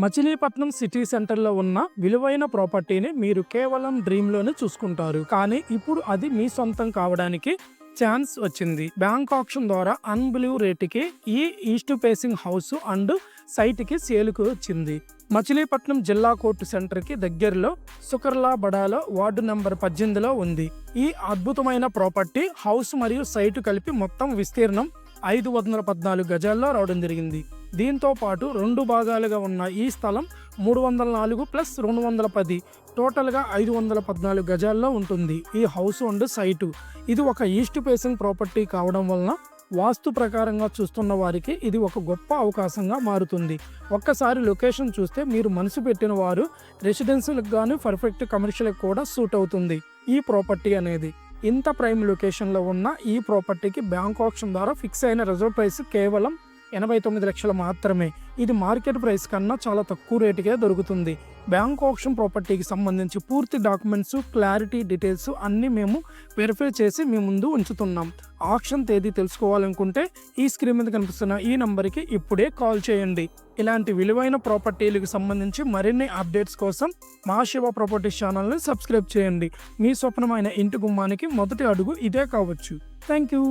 Machilipatnam city సెంటర్లో ఉన్న విలువైన ప్రాపర్టీని మీరు కేవలం డ్రీమ్లోనే చూసుకుంటారు, కానీ ఇప్పుడు అది మీ సొంతం కావడానికి ఛాన్స్ వచ్చింది. బ్యాంక్ ఆప్షన్ ద్వారా అన్బిలీవ్ రేటుకి ఈ ఈస్ట్ ఫేసింగ్ హౌస్ అండ్ సైట్కి సేలుకు వచ్చింది. మచిలీపట్నం జిల్లా కోర్టు సెంటర్కి దగ్గరలో సుకర్లా బడాలో వార్డు నెంబర్ 18లో ఉంది. ఈ అద్భుతమైన ప్రాపర్టీ హౌస్ మరియు సైటు కలిపి మొత్తం విస్తీర్ణం 514 గజాల్లో రావడం జరిగింది. దీంతో పాటు 2 భాగాలుగా ఉన్న ఈ స్థలం 304 ప్లస్ 210 టోటల్గా 514 గజాల్లో ఉంటుంది. ఈ హౌస్ అండ్ సైటు ఇది ఒక ఈస్ట్ ఫేసింగ్ ప్రాపర్టీ కావడం వలన వాస్తు ప్రకారంగా చూస్తున్న వారికి ఇది ఒక గొప్ప అవకాశంగా మారుతుంది. ఒక్కసారి లొకేషన్ చూస్తే మీరు మనసు పెట్టిన వారు రెసిడెన్షియల్కి కానీ పర్ఫెక్ట్ కమర్షియల్కి కూడా సూట్ అవుతుంది. ఈ ప్రాపర్టీ అనేది ఇంత ప్రైమ్ లొకేషన్లో ఉన్న ఈ ప్రాపర్టీకి బ్యాంక్ ఆప్షన్ ద్వారా ఫిక్స్ అయిన రిజర్వ్ ప్రైస్ కేవలం 89 లక్షలు మాత్రమే. ఇది మార్కెట్ ప్రైస్ కన్నా చాలా తక్కువ రేటుకే దొరుకుతుంది. బ్యాంక్ ఆప్షన్ ప్రాపర్టీకి సంబంధించి పూర్తి డాక్యుమెంట్స్, క్లారిటీ, డీటెయిల్స్ అన్నీ మేము వెరిఫై చేసి మీ ముందు ఉంచుతున్నాం. ఆప్షన్ తేదీ తెలుసుకోవాలనుకుంటే ఈ స్క్రీన్ మీద కనిపిస్తున్న ఈ నంబర్కి ఇప్పుడే కాల్ చేయండి. ఇలాంటి విలువైన ప్రాపర్టీలకు సంబంధించి మరిన్ని అప్డేట్స్ కోసం మా శివ ప్రాపర్టీస్ ఛానల్ని సబ్స్క్రైబ్ చేయండి. మీ స్వప్నమైన ఇంటి గుమ్మానికి మొదటి అడుగు ఇదే కావచ్చు. Thank you.